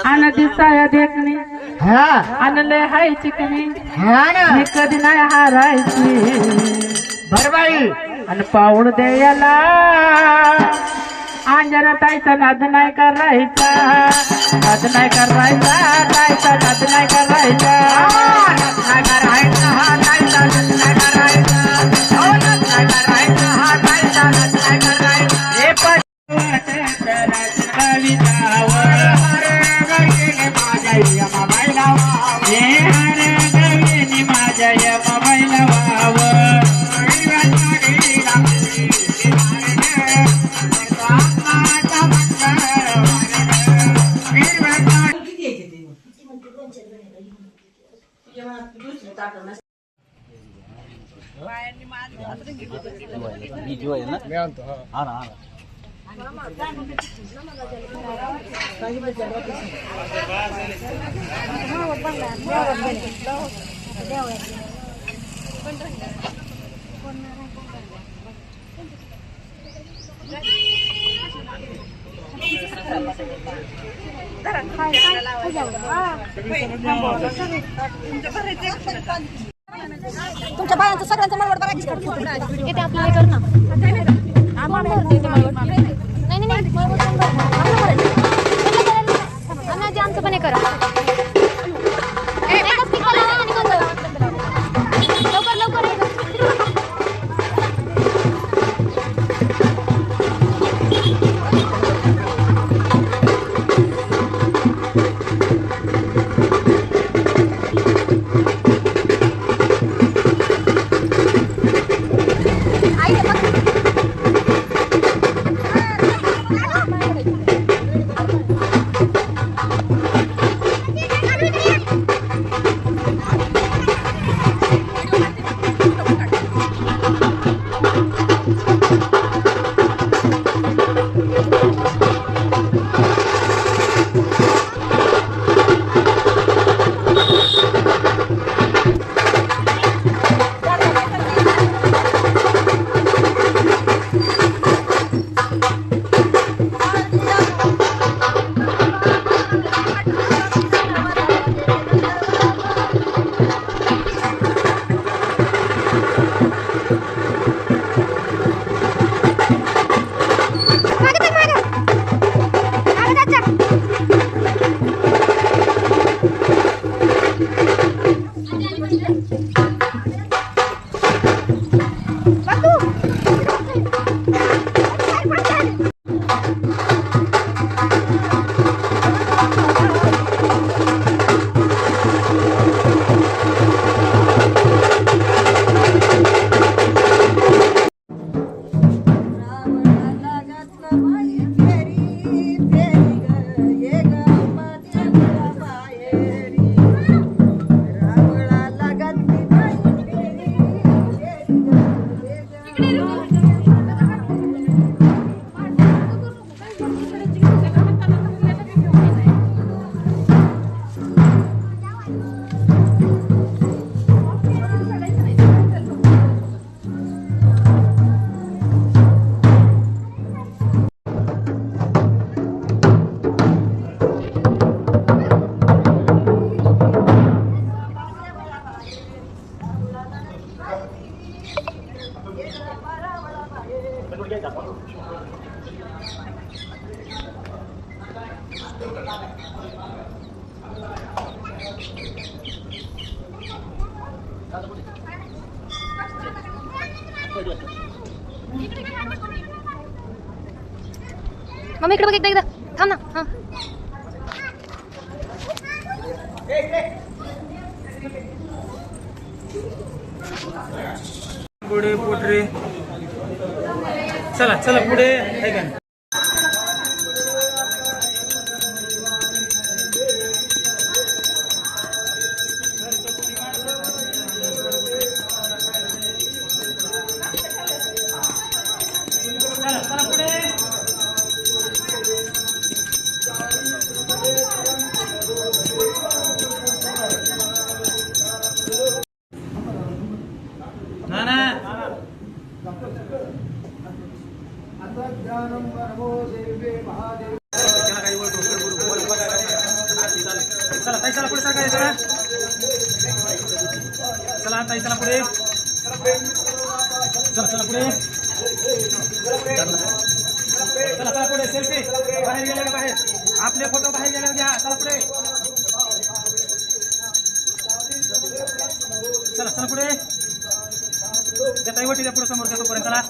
आन दिसाया देखणी हा आणले हाय चिकनी हा ना मी कधी नाही हारायची बर बाई आणि पाऊण द्यायला अंजना ताईचा नाद नाही करायचा नाद नाही करायचा ताईचा नाद नाही करायचा नाही करायचा हा ताईचा नाही करायचा हो नाही करायचा हा ताईचा नाही करायचा हे पण कवितावर माझ्या यमा बाईला हे हर गवीनी माझ्या या मोबाईल वावर तुमच्या बायांचं सगळ्यांचं मळवट बघायची येते आपल्याला कर ना नाही नाही नाही आमचं पण हे करा लवकर लवकर मम्मी इकडे बघ एकदा थांब ना हा पुढे पुढे चला चला पुढे आहे का चला ताई चला पुढे सरका चला चला ताई चला पुढे चला चला पुढे चला चला पुढे सेल्फी बाहेर गेले का बाहेर आपले फोटो बाहेर गेले घ्या चला पुढे चला चला पुढे त्या ताई वटी द्या पुढे समोर त्या तोपर्यंत चला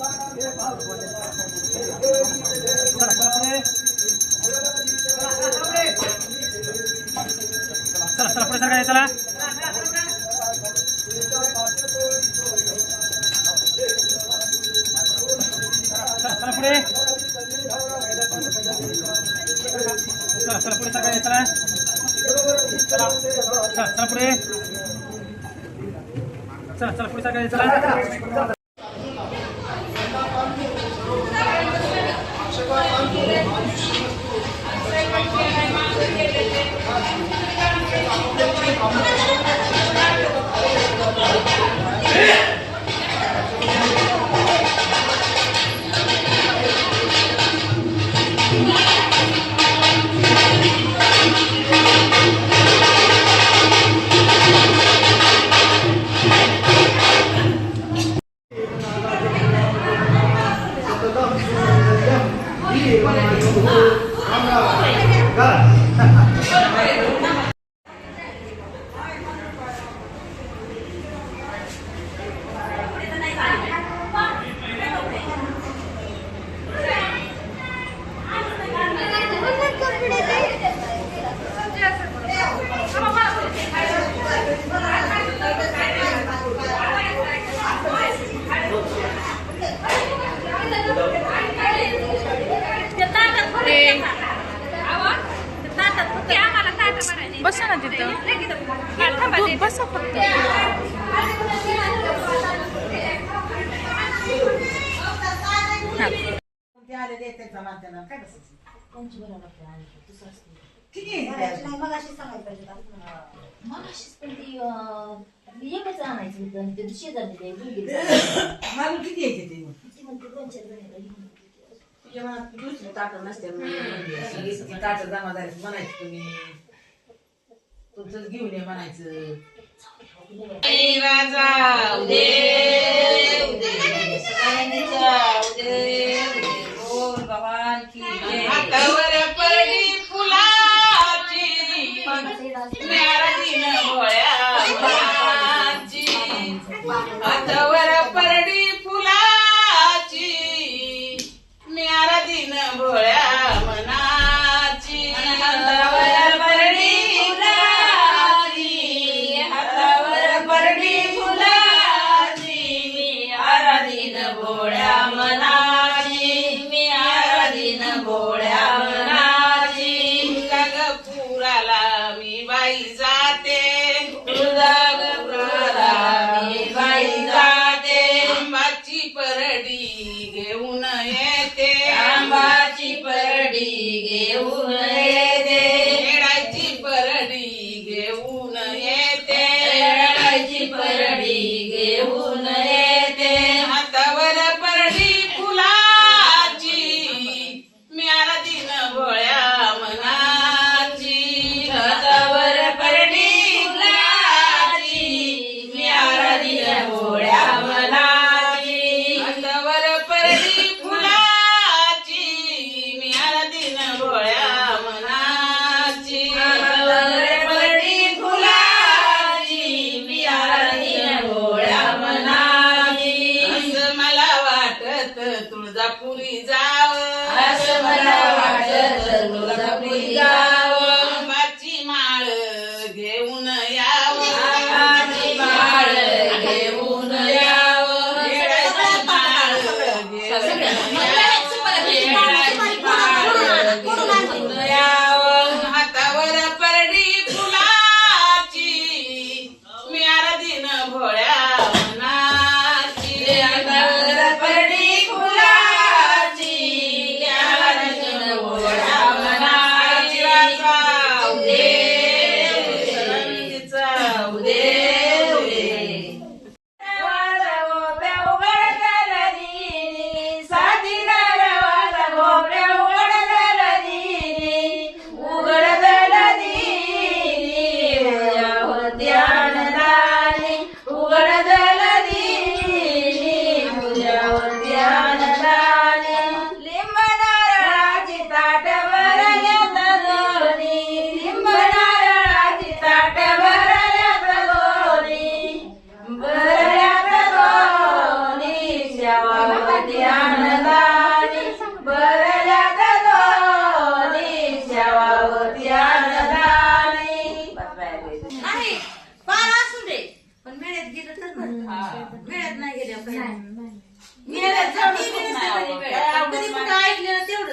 चला चला पुढे चला चला पुढे सरका चला चला पुढे चला चला पुढे सरका चला चला चला पुढे चला चला पुढे सरका चला बसा ना तिथं दूध बसा फक्त एकच आणायचं ते शेजारी किती येते ते दुसरी ताटं नसते ताटं जमा झाली म्हणायचं तुम्ही तुमचंच घेऊन ये म्हणायचं भगवान की तुळजापुरी जाव असं मला वाटत तुळजापुरी जाव आंबाची माळ घेऊन याव आंबाची माळ घेऊन याव केळाची माळ घेऊन याव हातावर परडी फुलाची मी आराधीन भोळ्या मनाची हातावर परडी फुलाची आराधीन भोळ्या मनाची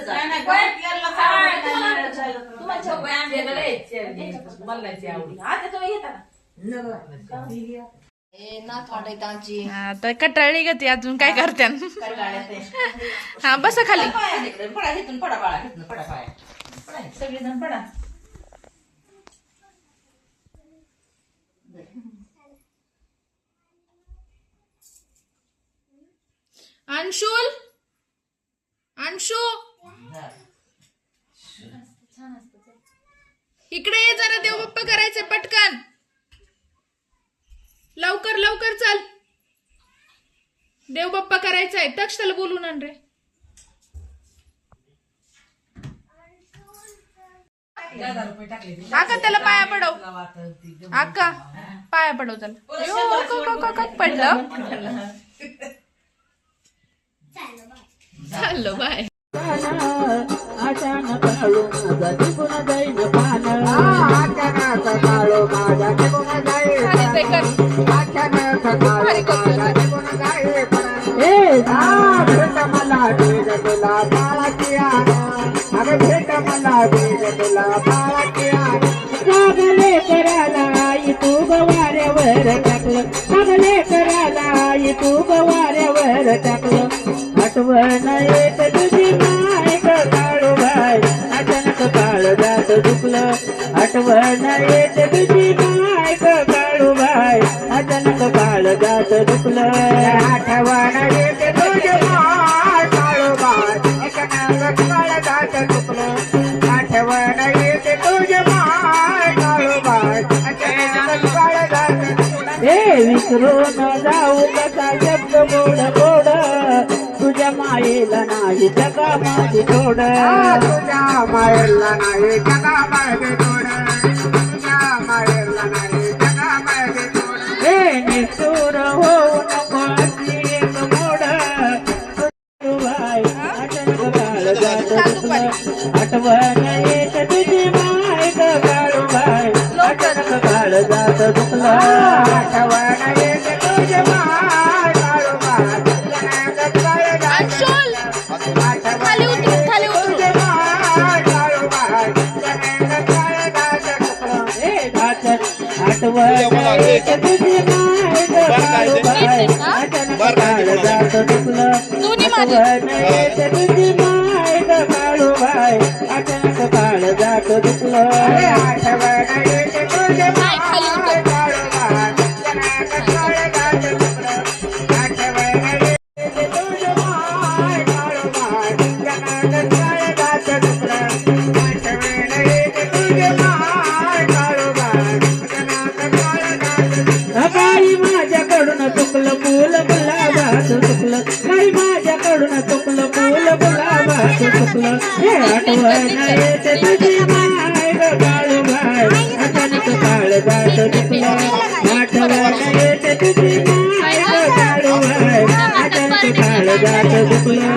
जा. ए, नाथ वाटायचं आमची. हा, तर कटाळली ग ती अजून काय करते हा बसा खाली पडा इथून पडा बाळा इथून पडा पाया पडा सगळेजण पडा. अंशुल अंशू इकडे ये जरा देव बाप्पा करायचे पटकन लवकर लवकर चल देव बाप्पा करायचा आहे तक्ष त्याला बोलून आण रे. 1000 रुपये टाकले आका त्याला पाया पडव आका पाया पडव त्याला यो, पडलं चाललो बाय. अचानक काळू माझा निघून जाईन पान अचानक काळो माझा निघून जाई खाली ते कर. अचानक काळो माझा निघून जाई ए भेट मला भेट तुला बाळाची आण अगं भेट मला भेट तुला बाळाची आण चांगले करायला आई तू गवाऱ्यावर टाकलं चांगले करायला आई तू गवाऱ्यावर टाकलं आठवण येत तुझी माय ग काळूबाई अचानक काळ जात दुखलं आठवण येत तुझी माय ग काळूबाई अचानक काळ जात दुखलं आठवण येते तुझे माय काळोबाई अचानक काळ जात दुखलं आठवण येते तुझे माय काळोबाई अचानक काळ जात दुखलं हे विसरून जाऊ कसा शब्द गोड गोड तुझ्या मायेला नाही जगा माझी थोड तुझ्या मायेला नाही जगा मागे थोड तुझ्या मायेला नाही जगा मागे थोड हे निष्ठुर होऊ नको अशी एक मोड अचानक काळ जात दुखलं आठवण येत तुझी माय ग काळूबाई अचानक काळ जात दुखलं आठवण येते तुझे माय काळोबाई अचानक काळ जात अंशुल खाली उतर खाली उतर. तुझे माय काळोबाई अचानक काळ जात दुखलं हे घातक आठवण येत तुझी माय ग काळूबाई अचानक काळ जात दुखलं दोन्ही मागे. आठवण येत तुझी माय ग काळूबाई अचानक काळ जात दुखलं आठवण येते तुझे नाही, खाली उतर. माय काळोबाई अचानक काळ जात दुखलं आठवण येते तुझे माय काळोबाई अचानक काळ जात दुखलं आठवण येते तुझे माय काळोबाई अचानक काळ जात दुखलं काही माझ्याकडून चुकलं फुल गुलाबात चुकलं काही माझ्याकडून चुकलं फुल गुलाबात चुकलं हे आठवण येते तुझी माय ग काळूबाई अचानक काळ जात दुखलं आठवण येते तुझी माय ग काळूबाई अचानक काळ जात दुखलं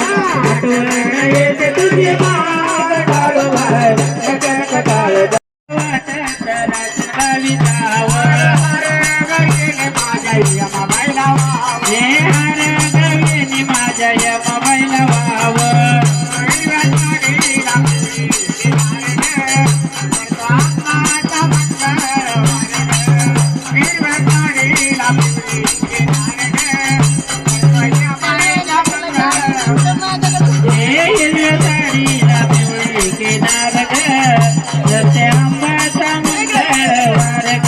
आठवण येते तुझी माय ग काळूबाई अचानक काळ जात कवितावर हे हर गवीनी माझ्या या मोबाईला वावर हे हिरव्या साडीला पिवळी किनार ग जसे आंबाचा मंगळवार ग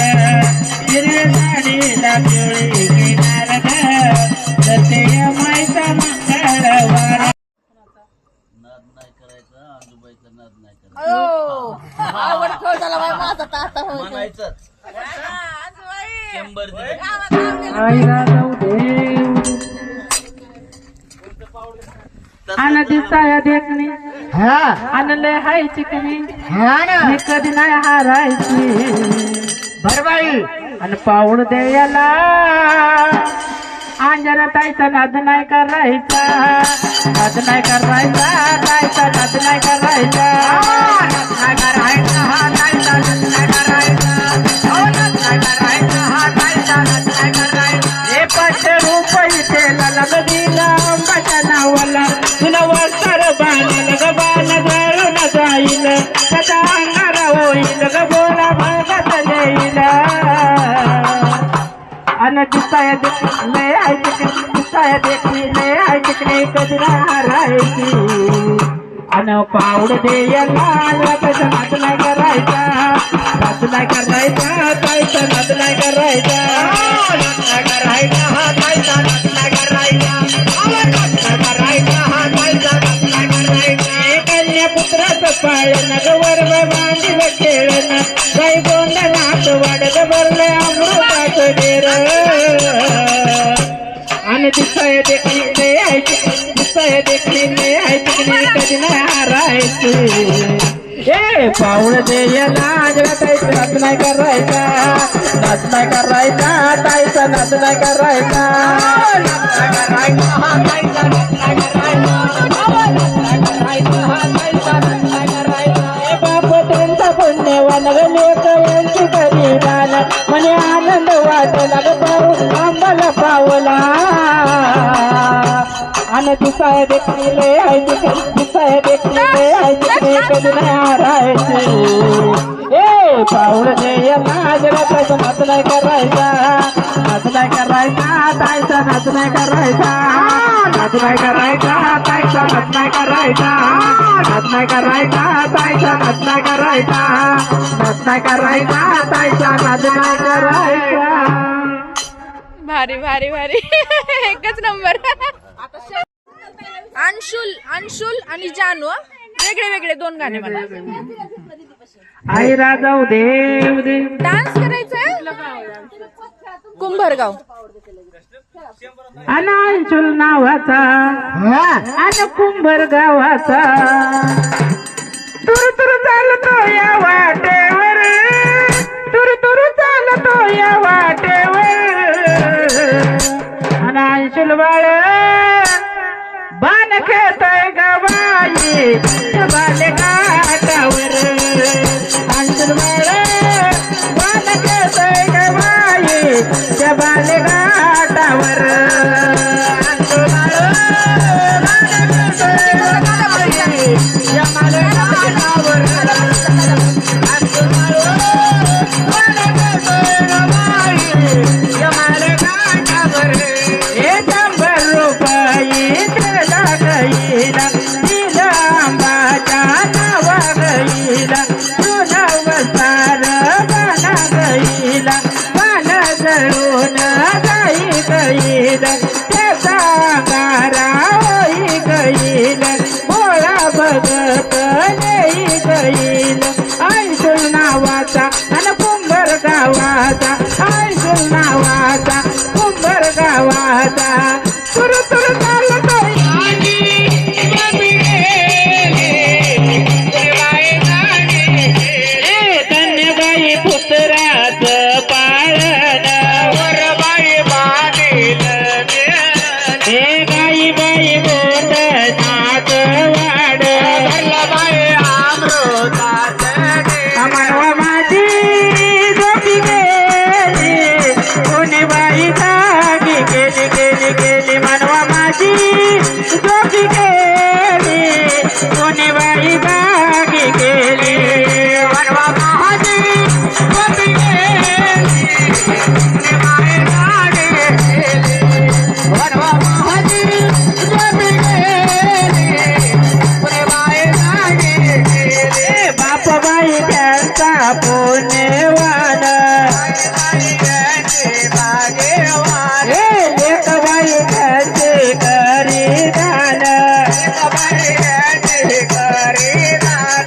हिरव्या साडीला पिवळी किनार ग जसे मायचा मंगळवार नाद नाही करायचा आजूबाईचा नाद नाही करायचा आवड खेळ झाला बाई माझा तर आता होय. म्हणायचंच 100 दिले आईला जाऊ दे आन दिसाया देखणी आणले हाय चिकनी मी कधी नाही हारायची बरबाई आणि पाऊड द्यायला अंजना ताईचा नाद नाही करायचा नाद नाही करायचा ताईचा नाद नाही करायचा नाही करायचा हा ताईचा नाही करायचा हो नाही करायचा हा ताईचा नाही करायचा हे 500 रुपये तेला लग दिला अंबाच्या नावाला तुला वस्त्र बांधलं ग बाण आणि दिसाया देखणे आहे चिकणी दिसाया देखणी लय आहे चिकणी कधी राहायची आणि पावड द्यायला त्याचा नाद नाही करायचा नाद नाही करायचा ताईचा नाद नाही करायचा कन्यापुत्राचं पाळण गवर मांडील खेळण गाई गोंड नाच वाढत भरले अमृताचं डेर आणि दिसाय देखणी यायची दिसाय देखणी यायची कधी नाही हारायची ए पाऊळ दे लाज ताईचा नाच नाही करायचा नाच नाही करायचा ताईचा नाच नाही करायचा बाप त्यांचा पुण्यवान लेक यांची करी दान म्हणे आनंद वाटला ग पाऊस आंबाला पावला आणि दिसाय देखणी लय आहे दिसाय देखणी लय आहे कधी नाही हारायची ए पाऊल दे लाज ताईचा नाच नाही करायचा नाच नाही करायचा ताईचा नाच नाही करायचा नाच नाही करायचा ताईचा नाच नाही करायचा नाच नाही करायचा ताईचा नाच नाही करायचा नाच नाही करायचा ताईचा नाच नाही करायचा भारी भारी भारी एकच नंबर अंशुल आणि जानू वेगळे वेगळे दोन गाणे मला आई राजा उदे डान्स करायचंय कुंभरगाव अनांशुल नावाचा आणि कुंभर गावाचा तुरतुर चालतो या वाटेवर तुरतुर चालतो या वाटेवर अनांशुल बाळ बाण खेळतोय गबाई बाले घाटावर अंशुल बाळ बाण खेळतोय गबाई बाले घाटावर अंशुल बाळ बाण खेळतोय गबाई बाले घाटावर अंशुल बाळ बाण खेळतोय गबाई बाले घाटावर 100 रुपये गईला तिला आंबाच्या नावा गईला सुनवसार बाणा गईला बाण जळून गाई गईला त्याचा गारा होई गईला भोळा भगत नेई गईला अंशुल नावाचा आणि कुंभर गावाचा अंशुल नावाचा कुंभर गावाचा तुरु तुरु चालतो धन्यबाई पुत्राच पाळण वरबाई बाणील हे गाई बाई बोट नाच वाड बाई अमृतात मनवा माझी झोपी गेली कोणी बाई जागी गेली गेली गेली मनवा माझी झोपी गेली कोणी बाई जागी गेली मनवा माझी झोपी गेली कोणी बाई जागी गेली मनवा माझी झोपी गेली कोणी बाई जागी गेली बाप बाई त्यांचा पुण्यवान लेक बाई त्याचे करी दान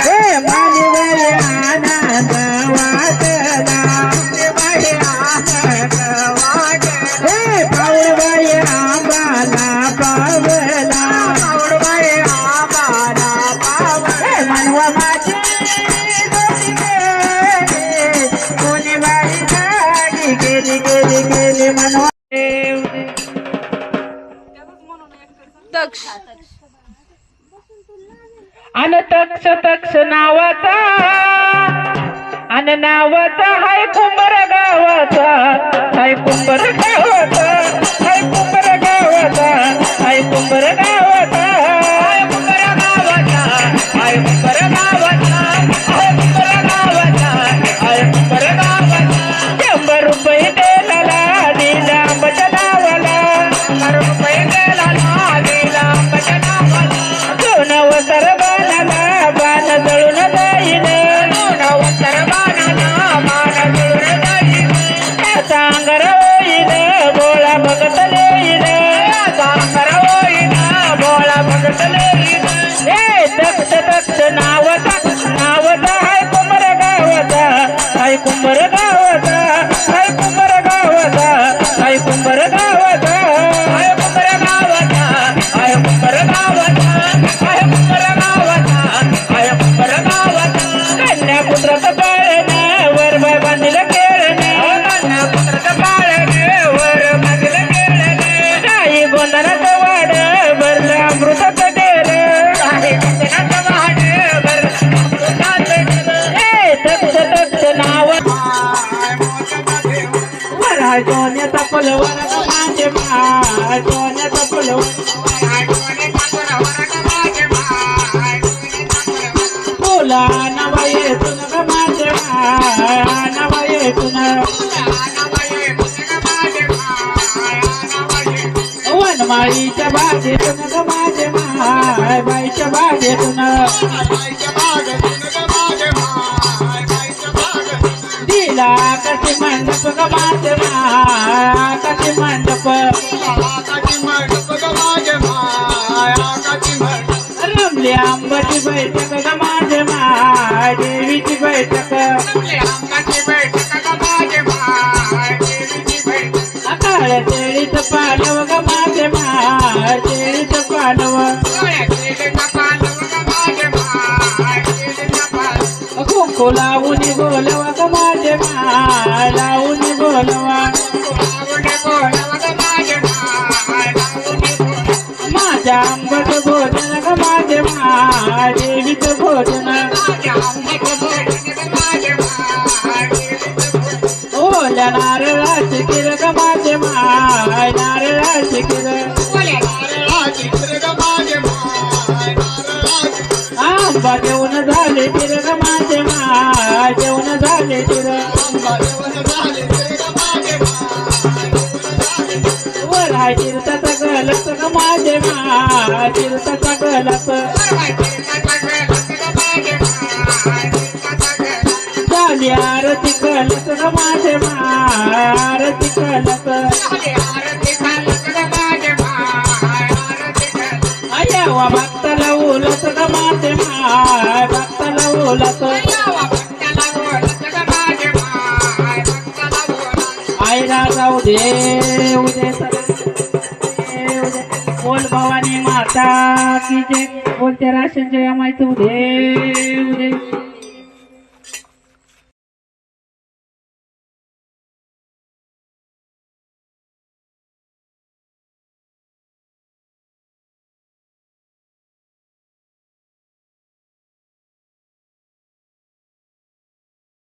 हे मानवाई आनंद वाटला हे पाऊळबाई आंबाला पावला हे मनवा माझी कोणी बाई जागी गेली गेली गेली मनवा दक्ष अन तक्ष तक्ष नावाचा अन नावाचा हाय कुंभर गावाचा हाय कुंभर गावाचा हाय कुंभर गावाचा हाय कुंभर गावाचा हाय कुंभर गावाचा हाय कुंभर गावाचा हाय कुंभर गावाचा हाय कुंभर गावाचा 100 रुपये दिला तक्ष नावचा हाय कुंभार गावाचा हाय कुंभार गावाचा हाय कुंभार गावाचा हाय कुंभार गावाचा हाय कुंभार गावाचा हाय कुंभार गावाचा हाय कुंभार गावाचा हाय कुंभार गावाचा कन्या पुत्राचं पाळणं वर बाय बांधील खेळणे कन्या पुत्राचं पाळणं वर बांधील खेळणे काही गोंधळाचं वाड भरलं अमृताचं डेर काही गोंधळाचं वाड भरलं अमृताचं डेर तक्ष नाव वर हाय सोन्याचा फुलवर माझे माय सोन्याचा फुलवर फुला नवा येतून ग माझे माय नवा येतून वनमाळीच्या बागेतून ग माझे माय बाईच्या बागेतून दिला कशी मंडप ग माझे माय कशी मंडप रमली आंबाची बैठक ग माझे माय देवीची बैठक काळ्या शेळीचं पालव ग माझे माय शेळीचं पालव कुंकू लावून बोलव ग माझे माय लावून बोलवा माझ्या आंबट भोजन ग माझे माय देवीचं भोजन ओल्या नारळाची किर ग माझे माय नारळाची किर आंबा जेवण झाले किर ग माझे माय जेवण झाले किर वर हाय तीर्थाचा गलत ग माझे माय तीर्थाचा गलत झाली आरती कलत ग माझे माय आरती कलत आयावा भक्ताला ओलत ग माझे माय भक्ताला ओलत आईला जाऊ दे उदे बोल भवानी माता की जय बोलते राशन जय माहिती उदे